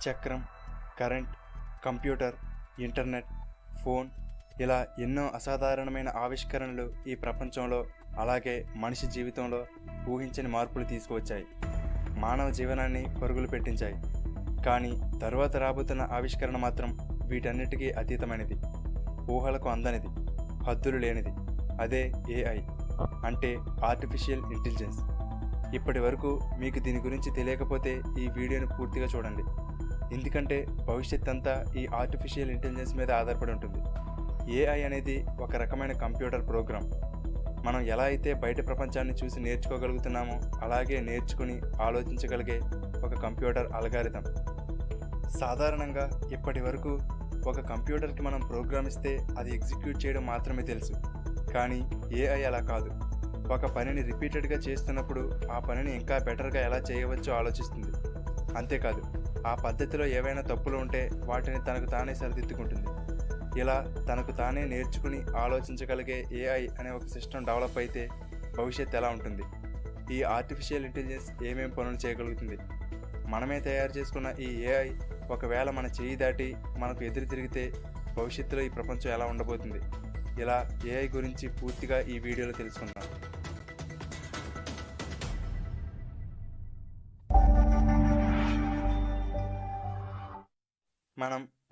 చక్రం, current, computer, internet, phone ఇలా ఎన్నో అసాధారణమైన ఆవిష్కరణలు ఈ ప్రపంచంలో అలాగే మనిషి జీవితంలో ఊహించని మార్పులు తీసుకువచ్చాయి. మానవ జీవనాన్ని పరుగులు పెట్టించాయి. కానీ తరువాత రాబోతున్న ఆవిష్కరణ మాత్రం వీటన్నిటికీ అతీతమైనది, ఊహలకు అందనిది, హద్దులు లేనిది. అదే ఏఐ అంటే ఆర్టిఫిషియల్ ఇంటెలిజెన్స్. ఇప్పటి వరకు మీకు దీని గురించి తెలియకపోతే ఈ వీడియోని పూర్తిగా చూడండి. ఎందుకంటే భవిష్యత్ అంతా ఈ ఆర్టిఫిషియల్ ఇంటెలిజెన్స్ మీద ఆధారపడి ఉంటుంది. ఏఐ అనేది ఒక రకమైన కంప్యూటర్ ప్రోగ్రామ్. మనం ఎలా అయితే బయట ప్రపంచాన్ని చూసి నేర్చుకోగలుగుతున్నామో అలాగే నేర్చుకుని ఆలోచించగలిగే ఒక కంప్యూటర్ అల్గారిథం. సాధారణంగా ఇప్పటి వరకు ఒక కంప్యూటర్కి మనం ప్రోగ్రామ్ ఇస్తే అది ఎగ్జిక్యూట్ చేయడం మాత్రమే తెలుసు. కానీ ఏఐ అలా కాదు. ఒక పనిని రిపీటెడ్గా చేస్తున్నప్పుడు ఆ పనిని ఇంకా బెటర్గా ఎలా చేయవచ్చో ఆలోచిస్తుంది. అంతేకాదు, ఆ పద్ధతిలో ఏవైనా తప్పులు ఉంటే వాటిని తనకు తానే సరిదిద్దుకుంటుంది. ఇలా తనకు తానే నేర్చుకుని ఆలోచించగలిగే ఏఐ అనే ఒక సిస్టమ్ డెవలప్ అయితే భవిష్యత్తు ఎలా ఉంటుంది? ఈ ఆర్టిఫిషియల్ ఇంటెలిజెన్స్ ఏమేం పనులు చేయగలుగుతుంది? మనమే తయారు చేసుకున్న ఈ ఏఐ ఒకవేళ మన చేయి దాటి మనకు ఎదురు తిరిగితే భవిష్యత్తులో ఈ ప్రపంచం ఎలా ఉండబోతుంది? ఇలా ఏఐ గురించి పూర్తిగా ఈ వీడియోలో తెలుసుకుందాం.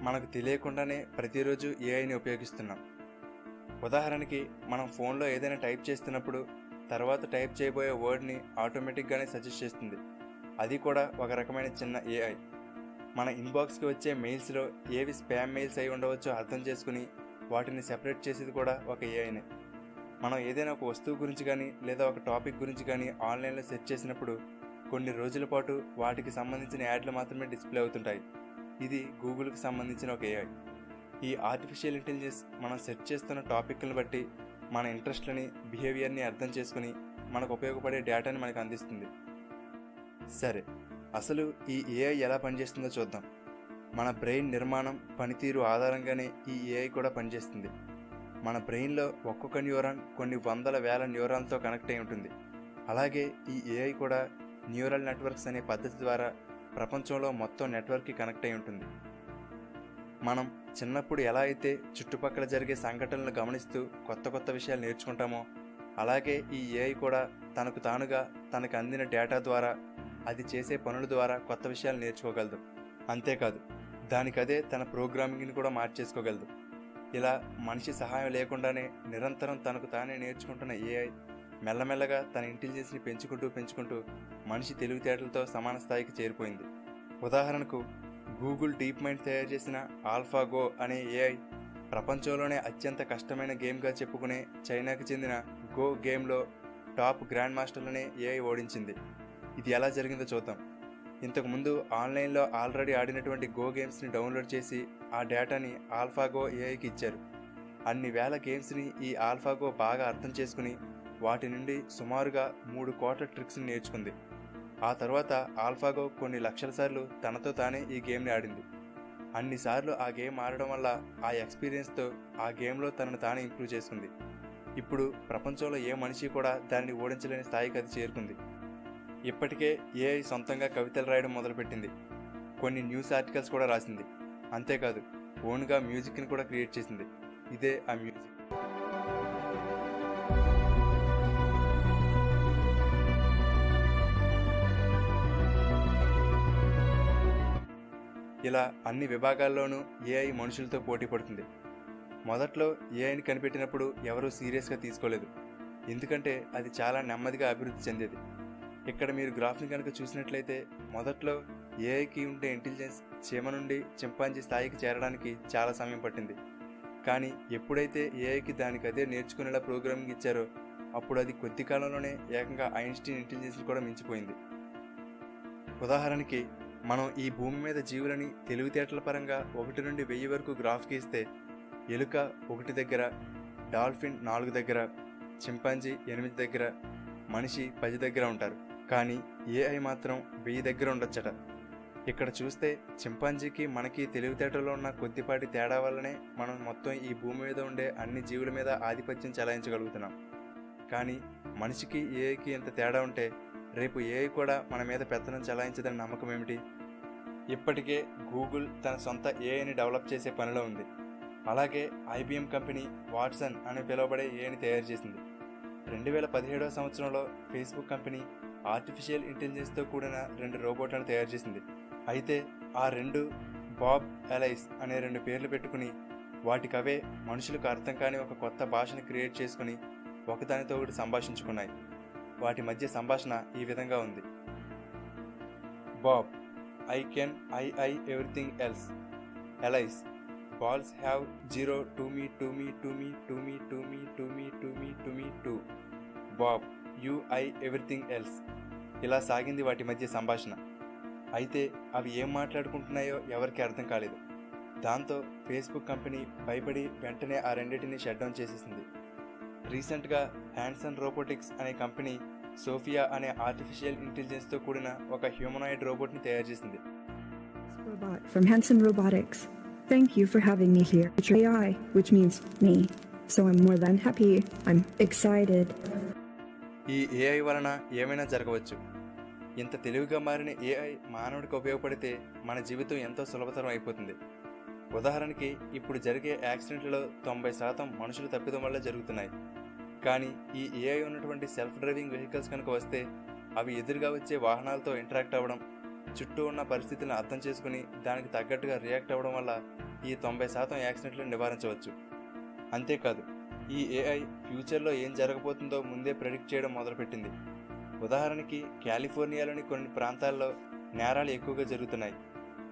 మనకు తెలియకుండానే ప్రతిరోజు ఏఐని ఉపయోగిస్తున్నాం. ఉదాహరణకి మనం ఫోన్లో ఏదైనా టైప్ చేస్తున్నప్పుడు తర్వాత టైప్ చేయబోయే వర్డ్ని ఆటోమేటిక్గానే సజెస్ట్ చేస్తుంది. అది కూడా ఒక రకమైన చిన్న ఏఐ. మన ఇన్బాక్స్కి వచ్చే మెయిల్స్లో ఏవి స్పామ్ మెయిల్స్ అయి ఉండవచ్చో అర్థం చేసుకుని వాటిని సెపరేట్ చేసేది కూడా ఒక ఏఐనే. మనం ఏదైనా ఒక వస్తువు గురించి కానీ లేదా ఒక టాపిక్ గురించి కానీ ఆన్లైన్లో సెర్చ్ చేసినప్పుడు కొన్ని రోజుల పాటు వాటికి సంబంధించిన యాడ్లు మాత్రమే డిస్ప్లే అవుతుంటాయి. ఇది గూగుల్కి సంబంధించిన ఒక ఏఐ. ఈ ఆర్టిఫిషియల్ ఇంటెలిజెన్స్ మనం సెర్చ్ చేస్తున్న టాపిక్లను బట్టి మన ఇంట్రెస్ట్లని, బిహేవియర్ని అర్థం చేసుకుని మనకు ఉపయోగపడే డేటాని మనకు అందిస్తుంది. సరే, అసలు ఈ ఏఐ ఎలా పనిచేస్తుందో చూద్దాం. మన బ్రెయిన్ నిర్మాణం, పనితీరు ఆధారంగానే ఈ ఏఐ కూడా పనిచేస్తుంది. మన బ్రెయిన్లో ఒక్కొక్క న్యూరాన్ కొన్ని వందల వేల న్యూరాన్లతో కనెక్ట్ అయి ఉంటుంది. అలాగే ఈ ఏఐ కూడా న్యూరల్ నెట్వర్క్స్ అనే పద్ధతి ద్వారా ప్రపంచంలో మొత్తం నెట్వర్క్కి కనెక్ట్ అయి ఉంటుంది. మనం చిన్నప్పుడు ఎలా అయితే చుట్టుపక్కల జరిగే సంఘటనలు గమనిస్తూ కొత్త కొత్త విషయాలు నేర్చుకుంటామో అలాగే ఈ ఏఐ కూడా తనకు తానుగా తనకు అందిన డేటా ద్వారా, అది చేసే పనుల ద్వారా కొత్త విషయాలు నేర్చుకోగలదు. అంతేకాదు, దానికదే తన ప్రోగ్రామింగ్ని కూడా మార్చేసుకోగలదు. ఇలా మనిషి సహాయం లేకుండానే నిరంతరం తనకు తానే నేర్చుకుంటున్న ఏఐ మెల్లమెల్లగా తన ఇంటెలిజెన్స్ని పెంచుకుంటూ మనిషి తెలివితేటలతో సమాన స్థాయికి చేరిపోయింది. ఉదాహరణకు, గూగుల్ డీప్ మైండ్ తయారు చేసిన ఆల్ఫాగో అనే ఏఐ ప్రపంచంలోనే అత్యంత కష్టమైన గేమ్గా చెప్పుకునే చైనాకి చెందిన గో గేమ్లో టాప్ గ్రాండ్ మాస్టర్లనే ఏఐ ఓడించింది. ఇది ఎలా జరిగిందో చూద్దాం. ఇంతకుముందు ఆన్లైన్లో ఆల్రెడీ ఆడినటువంటి గో గేమ్స్ని డౌన్లోడ్ చేసి ఆ డేటాని ఆల్ఫాగో ఏఐకి ఇచ్చారు. అన్ని వేల గేమ్స్ని ఈ ఆల్ఫాగో బాగా అర్థం చేసుకుని వాటి నుండి సుమారుగా 3 కోట్ల ట్రిక్స్ని నేర్చుకుంది. ఆ తర్వాత ఆల్ఫాగో కొన్ని లక్షల సార్లు తనతో తానే ఈ గేమ్ని ఆడింది. అన్నిసార్లు ఆ గేమ్ ఆడడం వల్ల ఆ ఎక్స్పీరియన్స్తో ఆ గేమ్లో తనను తానే ఇంప్రూవ్ చేసుకుంది. ఇప్పుడు ప్రపంచంలో ఏ మనిషి కూడా దాన్ని ఓడించలేని స్థాయికి అది చేరుకుంది. ఇప్పటికే ఏఐ సొంతంగా కవితలు రాయడం మొదలుపెట్టింది. కొన్ని న్యూస్ ఆర్టికల్స్ కూడా రాసింది. అంతేకాదు, ఓన్గా మ్యూజిక్ని కూడా క్రియేట్ చేసింది. ఇదే ఆ మ్యూజిక్. ఇలా అన్ని విభాగాల్లోనూ ఏఐ మనుషులతో పోటీ పడుతుంది. మొదట్లో ఏఐని కనిపెట్టినప్పుడు ఎవరూ సీరియస్గా తీసుకోలేదు. ఎందుకంటే అది చాలా నెమ్మదిగా అభివృద్ధి చెందేది. ఇక్కడ మీరు గ్రాఫ్ని కనుక చూసినట్లయితే మొదట్లో ఏఐకి ఉండే ఇంటెలిజెన్స్ చీమ నుండి చింపాంజీ స్థాయికి చేరడానికి చాలా సమయం పట్టింది. కానీ ఎప్పుడైతే ఏఐకి దానికి అదే నేర్చుకునేలా ప్రోగ్రామింగ్ ఇచ్చారో అప్పుడు అది కొద్ది కాలంలోనే ఏకంగా ఐన్స్టీన్ ఇంటెలిజెన్స్ని కూడా మించిపోయింది. ఉదాహరణకి, మనం ఈ భూమి మీద జీవులని తెలివితేటల పరంగా 1 నుండి 1000 వరకు గ్రాఫ్ గీస్తే ఎలుక 1 దగ్గర, డాల్ఫిన్ 4 దగ్గర, చింపాంజీ 8 దగ్గర, మనిషి 10 దగ్గర ఉంటారు. కానీ ఏఐ మాత్రం 1000 దగ్గర ఉండొచ్చట. ఇక్కడ చూస్తే చింపాంజీకి మనకి తెలివితేటలో ఉన్న కొద్దిపాటి తేడా వల్లనే మనం మొత్తం ఈ భూమి మీద ఉండే అన్ని జీవుల మీద ఆధిపత్యం చెలాయించగలుగుతున్నాం. కానీ మనిషికి ఏఐకి ఎంత తేడా ఉంటే రేపు ఏఐ కూడా మన మీద పెత్తనం చెలాయించదని నమ్మకం ఏమిటి? ఇప్పటికే గూగుల్ తన సొంత ఏఐని డెవలప్ చేసే పనిలో ఉంది. అలాగే ఐబిఎం కంపెనీ వాట్సన్ అని పిలువబడే ఏఐని తయారు చేసింది. 2017వ సంవత్సరంలో ఫేస్బుక్ కంపెనీ ఆర్టిఫిషియల్ ఇంటెలిజెన్స్తో కూడిన 2 రోబోట్లను తయారు చేసింది. అయితే ఆ 2 బాబ్ ఎలైస్ అనే 2 పేర్లు పెట్టుకుని వాటికవే మనుషులకు అర్థం కాని ఒక కొత్త భాషను క్రియేట్ చేసుకుని ఒకదానితో ఒకటి సంభాషించుకున్నాయి. వాటి మధ్య సంభాషణ ఈ విధంగా ఉంది. Bob: I can I everything else. Allies: balls have 0 to me to me to me to me to me to me to me to me to. Bob: you I everything else. ఇలా సాగింది వాటి మధ్య సంభాషణ. అయితే అవి ఏం మాట్లాడుకుంటున్నాయో ఎవరికి అర్థం కాలేదు. దాంతో ఫేస్బుక్ కంపెనీ భయపడి వెంటనే ఆ రెండింటిని షట్ డౌన్ చేసేసింది. రీసెంట్గా హ్యాన్సన్ రోబోటిక్స్ అనే కంపెనీ సోఫియా అనే ఆర్టిఫిషియల్ ఇంటెలిజెన్స్తో కూడిన ఒక హ్యూమనాయిడ్ రోబోట్ని తయారు చేసింది. Robot from Hanson Robotics. Thank you for having me here. It's AI, which means me. So I'm more than happy. I'm excited. ఈ ఏఐ వలన ఏమైనా జరగవచ్చు. ఇంత తెలివిగా మారిన ఏఐ మానవుడికి ఉపయోగపడితే మన జీవితం ఎంతో సులభతరం అయిపోతుంది. ఉదాహరణకి ఇప్పుడు జరిగే యాక్సిడెంట్లలో 90% మనుషులు తప్పిదం వల్ల జరుగుతున్నాయి. కానీ ఈ ఏఐ ఉన్నటువంటి సెల్ఫ్ డ్రైవింగ్ వెహికల్స్ కనుక వస్తే అవి ఎదురుగా వచ్చే వాహనాలతో ఇంటరాక్ట్ అవ్వడం, చుట్టూ ఉన్న పరిస్థితులను అర్థం చేసుకుని దానికి తగ్గట్టుగా రియాక్ట్ అవ్వడం వల్ల ఈ 90% యాక్సిడెంట్లను నివారించవచ్చు. అంతేకాదు, ఈ ఏఐ ఫ్యూచర్లో ఏం జరగబోతుందో ముందే ప్రెడిక్ట్ చేయడం మొదలుపెట్టింది. ఉదాహరణకి కాలిఫోర్నియాలోని కొన్ని ప్రాంతాల్లో నేరాలు ఎక్కువగా జరుగుతున్నాయి.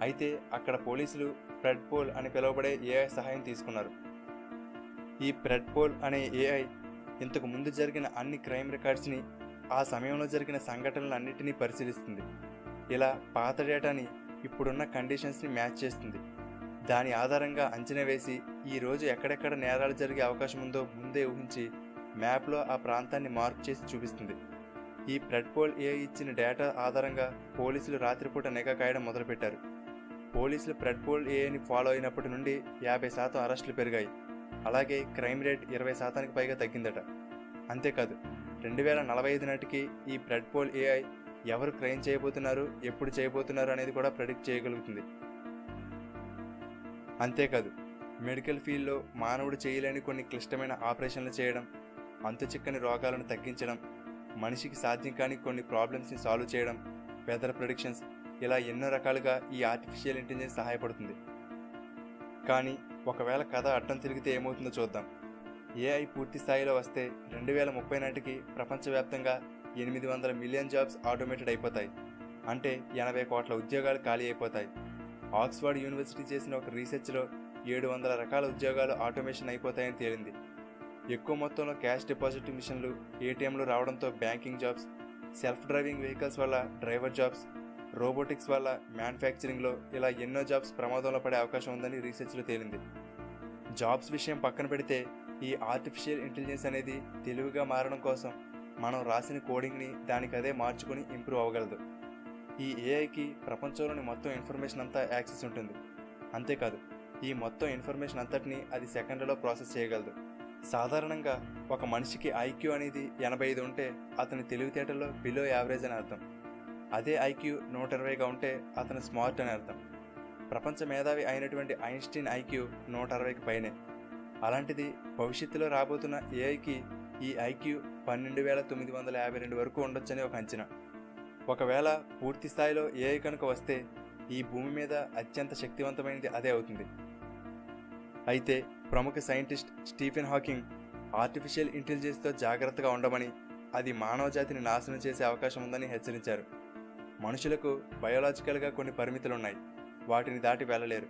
అయితే అక్కడ పోలీసులు ప్రెడ్పోల్ అని పిలువబడే ఏఐ సహాయం తీసుకున్నారు. ఈ ప్రెడ్పోల్ అనే ఏఐ ఇంతకు ముందు జరిగిన అన్ని క్రైమ్ రికార్డ్స్ని, ఆ సమయంలో జరిగిన సంఘటనలన్నింటినీ పరిశీలిస్తుంది. ఇలా పాత డేటాని ఇప్పుడున్న కండిషన్స్ని మ్యాచ్ చేస్తుంది. దాని ఆధారంగా అంచనా వేసి ఈరోజు ఎక్కడెక్కడ నేరాలు జరిగే అవకాశం ఉందో ముందే ఊహించి మ్యాప్లో ఆ ప్రాంతాన్ని మార్క్ చేసి చూపిస్తుంది. ఈ ప్రెడ్పోల్ ఏఐ ఇచ్చిన డేటా ఆధారంగా పోలీసులు రాత్రిపూట నిఘా కాయడం మొదలుపెట్టారు. పోలీసులు ప్రెడ్పోల్ ఏఐని ఫాలో అయినప్పటి నుండి 50% అరెస్టులు పెరిగాయి. అలాగే క్రైమ్ రేట్ 20%కి పైగా తగ్గిందట. అంతేకాదు, 2045 నాటికి ఈ ప్రెడ్పోల్ ఏఐ ఎవరు క్రైమ్ చేయబోతున్నారు, ఎప్పుడు చేయబోతున్నారు అనేది కూడా ప్రెడిక్ట్ చేయగలుగుతుంది. అంతేకాదు, మెడికల్ ఫీల్డ్లో మానవుడు చేయలేని కొన్ని క్లిష్టమైన ఆపరేషన్లు చేయడం, అంతుచిక్కని రోగాలను తగ్గించడం, మనిషికి సాధ్యం కాని కొన్ని ప్రాబ్లమ్స్ని సాల్వ్ చేయడం, వెదర్ ప్రెడిక్షన్స్, ఇలా ఎన్నో రకాలుగా ఈ ఆర్టిఫిషియల్ ఇంటెలిజెన్స్ సహాయపడుతుంది. కానీ ఒకవేళ కథ అడ్డం తిరిగితే ఏమవుతుందో చూద్దాం. ఏఐ పూర్తి స్థాయిలో వస్తే 2030 నాటికి ప్రపంచవ్యాప్తంగా 800 మిలియన్ జాబ్స్ ఆటోమేటెడ్ అయిపోతాయి. అంటే 80 కోట్ల ఉద్యోగాలు ఖాళీ అయిపోతాయి. ఆక్స్ఫర్డ్ యూనివర్సిటీ చేసిన ఒక రీసెర్చ్లో 700 రకాల ఉద్యోగాలు ఆటోమేషన్ అయిపోతాయని తేలింది. ఎక్కువ మొత్తంలో క్యాష్ డిపాజిట్ మిషన్లు, ఏటీఎంలు రావడంతో banking jobs, self driving vehicles వల్ల డ్రైవర్ జాబ్స్, రోబోటిక్స్ వల్ల మ్యానుఫ్యాక్చరింగ్లో ఇలా ఎన్నో జాబ్స్ ప్రమాదంలో పడే అవకాశం ఉందని రీసెర్చ్లో తేలింది. జాబ్స్ విషయం పక్కన పెడితే ఈ ఆర్టిఫిషియల్ ఇంటెలిజెన్స్ అనేది తెలివిగా మారడం కోసం మనం రాసిన కోడింగ్ని దానికదే మార్చుకుని ఇంప్రూవ్ అవ్వగలదు. ఈ ఏఐకి ప్రపంచంలోని మొత్తం ఇన్ఫర్మేషన్ అంతా యాక్సెస్ ఉంటుంది. అంతేకాదు, ఈ మొత్తం ఇన్ఫర్మేషన్ అంతటిని అది సెకండ్లలో ప్రాసెస్ చేయగలదు. సాధారణంగా ఒక మనిషికి ఐక్యూ అనేది 85 ఉంటే అతని తెలివితేటల్లో బిలో యావరేజ్ అని అర్థం. అదే ఐక్యూ 120గా ఉంటే అతను స్మార్ట్ అని అర్థం. ప్రపంచ మేధావి అయినటువంటి ఐన్స్టీన్ ఐక్యూ 160కి పైనే. అలాంటిది భవిష్యత్తులో రాబోతున్న ఏఐకి ఈ ఐక్యూ 12,952 వరకు ఉండొచ్చని ఒక అంచనా. ఒకవేళ పూర్తి స్థాయిలో ఏఐ కనుక వస్తే ఈ భూమి మీద అత్యంత శక్తివంతమైనది అదే అవుతుంది. అయితే ప్రముఖ సైంటిస్ట్ స్టీఫెన్ హాకింగ్ ఆర్టిఫిషియల్ ఇంటెలిజెన్స్తో జాగ్రత్తగా ఉండమని, అది మానవ జాతిని నాశనం చేసే అవకాశం ఉందని హెచ్చరించారు. మనుషులకు బయోలాజికల్గా కొన్ని పరిమితులున్నాయి, వాటిని దాటి వెళ్ళలేరు.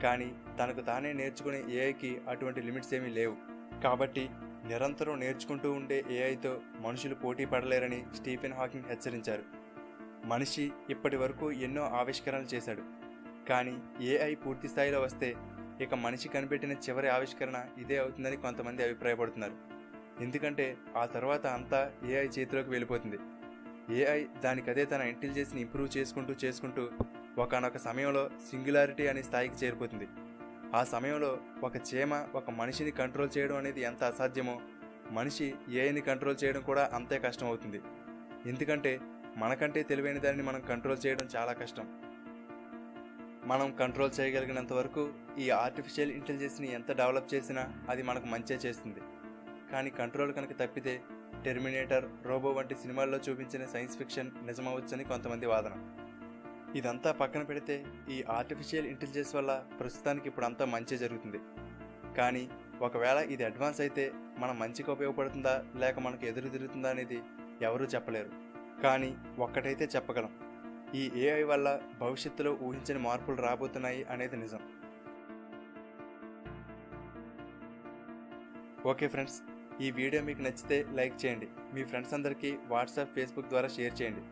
కానీ తనకు తానే నేర్చుకునే ఏఐకి అటువంటి లిమిట్స్ ఏమీ లేవు. కాబట్టి నిరంతరం నేర్చుకుంటూ ఉండే ఏఐతో మనుషులు పోటీ పడలేరని స్టీఫెన్ హాకింగ్ హెచ్చరించారు. మనిషి ఇప్పటి వరకు ఎన్నో ఆవిష్కరణలు చేశాడు. కానీ ఏఐ పూర్తి స్థాయిలో వస్తే ఇక మనిషి కనిపెట్టిన చివరి ఆవిష్కరణ ఇదే అవుతుందని కొంతమంది అభిప్రాయపడుతున్నారు. ఎందుకంటే ఆ తర్వాత అంతా ఏఐ చేతిలోకి వెళ్ళిపోతుంది. ఏఐ దానికదే తన ఇంటెలిజెన్స్ని ఇంప్రూవ్ చేసుకుంటూ ఒకనొక సమయంలో సింగులారిటీ అనే స్థాయికి చేరిపోతుంది. ఆ సమయంలో ఒక చీమ ఒక మనిషిని కంట్రోల్ చేయడం అనేది ఎంత అసాధ్యమో, మనిషి ఏఐని కంట్రోల్ చేయడం కూడా అంతే కష్టం అవుతుంది. ఎందుకంటే మనకంటే తెలివైన దానిని మనం కంట్రోల్ చేయడం చాలా కష్టం. మనం కంట్రోల్ చేయగలిగినంత వరకు ఈ ఆర్టిఫిషియల్ ఇంటెలిజెన్స్ని ఎంత డెవలప్ చేసినా అది మనకు మంచే చేస్తుంది. కానీ కంట్రోల్ కనుక తప్పితే టెర్మినేటర్, రోబో వంటి సినిమాల్లో చూపించిన సైన్స్ ఫిక్షన్ నిజమవచ్చని కొంతమంది వాదన. ఇదంతా పక్కన పెడితే ఈ ఆర్టిఫిషియల్ ఇంటెలిజెన్స్ వల్ల ప్రస్తుతానికి ఇప్పుడు అంతా మంచి జరుగుతుంది. కానీ ఒకవేళ ఇది అడ్వాన్స్ అయితే మన మంచికి ఉపయోగపడుతుందా లేక మనకు ఎదురు తిరుగుతుందా అనేది ఎవరూ చెప్పలేరు. కానీ ఒక్కటైతే చెప్పగలం, ఈ ఏఐ వల్ల భవిష్యత్తులో ఊహించని మార్పులు రాబోతున్నాయి అనేది నిజం. ఓకే ఫ్రెండ్స్, ఈ వీడియో మీకు నచ్చితే లైక్ చేయండి, మీ ఫ్రెండ్స్ అందరికీ వాట్సాప్, ఫేస్బుక్ ద్వారా షేర్ చేయండి.